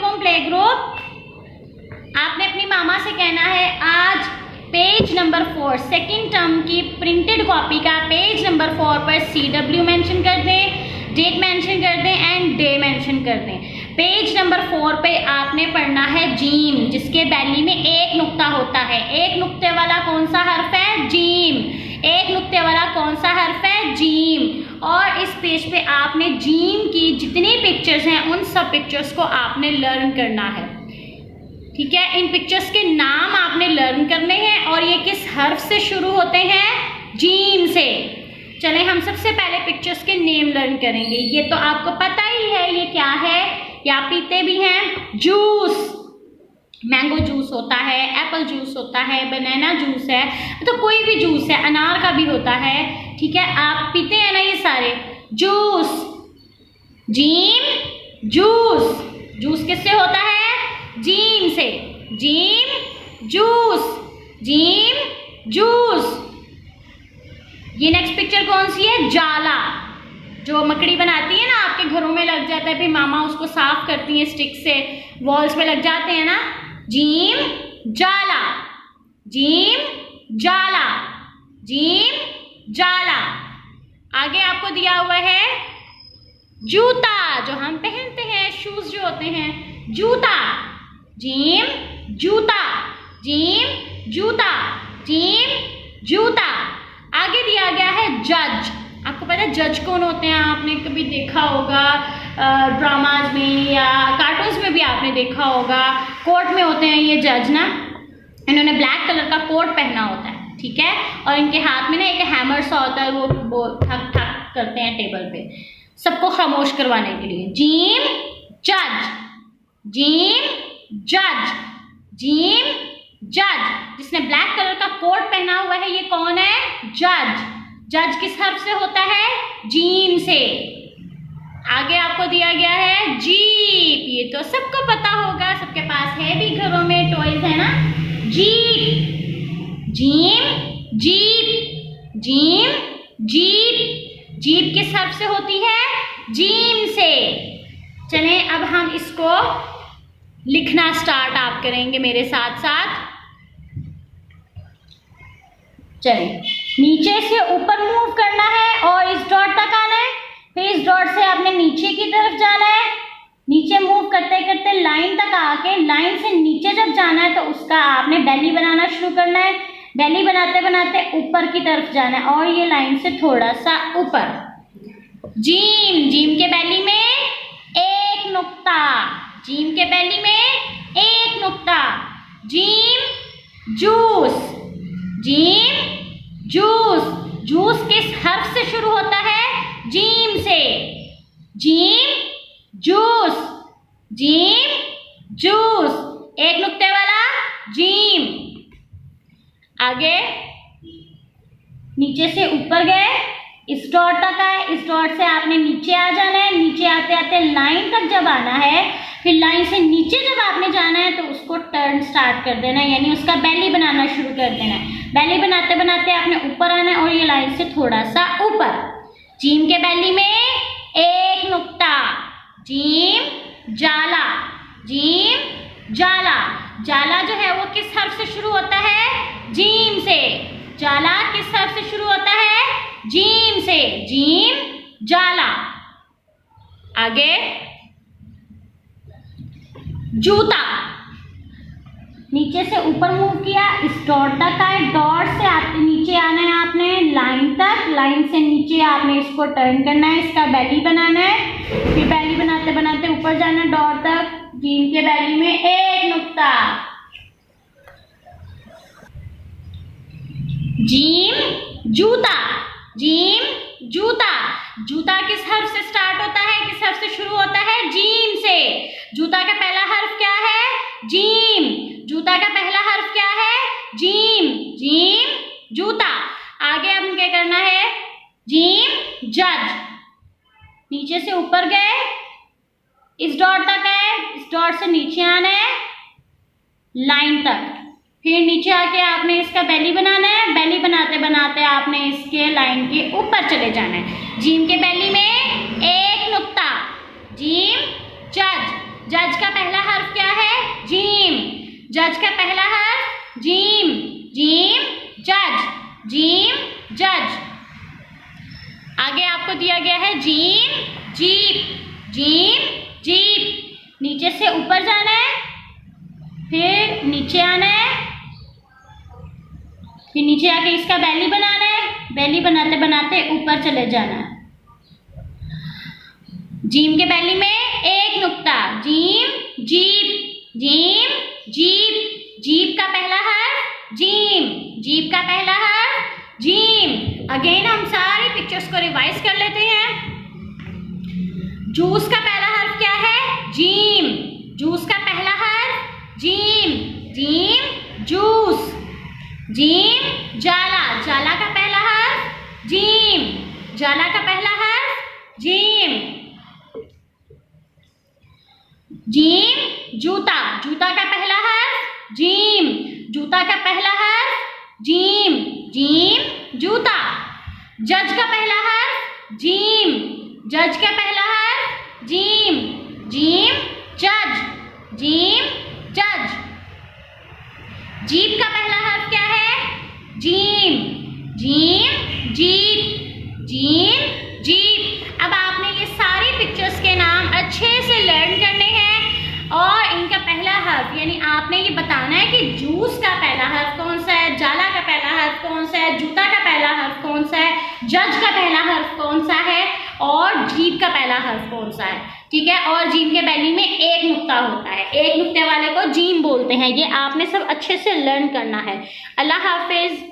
वालेकुम play group. आपने अपनी मामा से कहना है आज पेज नंबर 4 सेकेंड टर्म की प्रिंटेड कॉपी का पेज नंबर 4 पर CW मेंशन कर दें, डेट मेंशन कर दें एंड डे मेंशन कर दें। पेज नंबर 4 पे आपने पढ़ना है जीम, जिसके बैली में एक नुक्ता होता है। एक नुक्ते वाला कौन सा हर्फ है? जीम। एक नुक्ते वाला कौन सा हर्फ है? जीम। और इस पेज पे आपने जीम की जितनी पिक्चर्स हैं उन सब पिक्चर्स को आपने लर्न करना है। ठीक है, इन पिक्चर्स के नाम आपने लर्न करने हैं और ये किस हर्फ से शुरू होते हैं? जीम से। चलें हम सबसे पहले पिक्चर्स के नेम लर्न करेंगे। ये तो आपको पता ही है ये क्या है, या पीते भी हैं। जूस, मैंगो जूस होता है, एप्पल जूस होता है, बनाना जूस है, तो कोई भी जूस है, अनार का भी होता है। ठीक है, आप पीते हैं ना ये सारे। Juice, gym juice. जूस किससे होता है? जीम से। Gym juice, gym juice. ये नेक्स्ट पिक्चर कौन सी है? जाला। जो मकड़ी बनाती है ना, आपके घरों में लग जाता है, फिर मामा उसको साफ करती है स्टिक से, वॉल्स पे लग जाते हैं ना। जीम जाला, जीम जाला, जीम जाला। आगे आपको दिया हुआ है जूता, जो हम पहनते हैं, शूज जो होते हैं, जूता। जीम जूता, जीम जूता, जीम जूता। आगे दिया गया है जज। आपको पता है जज कौन होते हैं? आपने कभी देखा होगा ड्रामाज में या कार्टून्स में भी आपने देखा होगा। कोर्ट में होते हैं ये जज ना, इन्होंने ब्लैक कलर का कोट पहना होता है। ठीक है, और इनके हाथ में ना एक हैमर सा होता है, वो ठक ठक करते हैं टेबल पे सबको खामोश करवाने के लिए। जीम जज, जीम जज, जीम जज। जिसने ब्लैक कलर का कोट पहना हुआ है ये कौन है? जज। जज किस हर्फ से होता है? जीम से। आगे आपको दिया गया है जीप। ये तो सबको पता होगा, सबके पास है भी, घरों में टॉयज है ना। Jeep, gym jeep, gym jeep. Jeep किस हर्फ से होती है? जीम से। चलें अब हम इसको लिखना स्टार्ट आप करेंगे मेरे साथ साथ। चलिए, नीचे से ऊपर मूव करना है और इस डॉट तक आना है, फिर इस डॉट से आपने नीचे की तरफ जाना है। नीचे मूव करते करते लाइन तक आके लाइन से नीचे जब जाना है तो उसका आपने बेली बनाना शुरू करना है। बेली बनाते बनाते ऊपर की तरफ जाना है और ये लाइन से थोड़ा सा ऊपर। जीम, जीम के बेली में एक नुक्ता, जीम के बेली में एक नुक्ता। Gym juice, gym juice. Juice किस हर्फ से शुरू होता है? जीम से। Gym juice, gym juice. एक नुक्ते वाला जीम। आगे नीचे से ऊपर गए, इस डॉट तक आए, इस डॉट से आपने नीचे आ जाना है। नीचे आते आते लाइन तक जब आना है, फिर लाइन से नीचे जब आपने जाना है तो उसको टर्न स्टार्ट कर देना है, यानी उसका बेली बनाना शुरू कर देना है। बेली बनाते बनाते आपने ऊपर आना है और ये लाइन से थोड़ा सा ऊपर। जीम के बेली में एक नुक्ता। जीम जाला, जीम जाला। जाला जो है वो किस हर्फ से शुरू होता है? जीम से। जाला किस हर्फ से शुरू होता है? जीम से। जीम जाला। आगे जूता। नीचे से ऊपर मूव किया, इस डॉट तक आए, डॉट से आपके नीचे आना है आपने लाइन तक, लाइन से नीचे आपने इसको टर्न करना है, इसका बेली बनाना है। फिर बेली बनाते बनाते ऊपर जाना है डॉट तक। जीम के बेली में एक नुक्ता। जीम जूता, जीम जूता। जूता किस हर्फ से स्टार्ट होता है? किस हर्फ से शुरू होता है? जीम से। जूता का पहला हर्फ क्या है? जीम। जूता का पहला हर्फ क्या है? जीम। जीम जूता। आगे हम क्या करना है? जीम जज। नीचे से ऊपर गए, इस डॉट तक आए, इस डॉट से नीचे आना है लाइन तक, फिर नीचे आके आपने इसका बेली बनाना है। बेली बनाते बनाते आपने इसके लाइन के ऊपर चले जाना है। जीम के बेली में एक नुक्ता। जीम जज, जज का पहला हर्फ क्या है? जीम। जज का पहला हर्फ जीम। जीम जज, जीम जज। आगे आपको दिया गया है जीम जीप, जीम जीप। नीचे से ऊपर जाना है, फिर नीचे आना है, फिर नीचे आके इसका बैली बनाना है, बैली बनाते बनाते ऊपर चले जाना है। जीम के बैली में एक नुक्ता, gym jeep, gym jeep. Jeep का पहला हर्फ जीम, जीप का पहला हर्फ जीम। अगेन हम सारी पिक्चर्स को रिवाइज कर लेते हैं। जूस का पहला हर्फ क्या है? जीम। जूस का पहला हर्फ जीम, जीम जूस। जीम जाला, जाला का पहला हर्फ जीम, जाला का पहला हर्फ जीम। जीम जूता, जूता का पहला हर्फ जीम, जूता का पहला हर्फ जीम, जीम जूता। जज का पहला हर्फ जीम, जज का पहला हर्फ जीम, जीम जज, जीम जज। जीप का पहला हर्फ क्या है? Gym, gym jeep, gym jeep. अब आपने ये सारी पिक्चर्स के नाम अच्छे से लर्न करने हैं और इनका पहला हर्फ यानी आपने ये बताना है कि जूस का पहला हर्फ कौन सा है, जाला का पहला हर्फ कौन सा है, जूता का पहला हर्फ कौन सा है, जज का पहला हर्फ कौन सा है और जीप का पहला हर्फ कौन सा है। ठीक है, और जीम के बैली में एक नुक्ता होता है, एक नुक्ते वाले को जीम बोलते हैं। ये आपने सब अच्छे से लर्न करना है। अल्लाह हाफिज।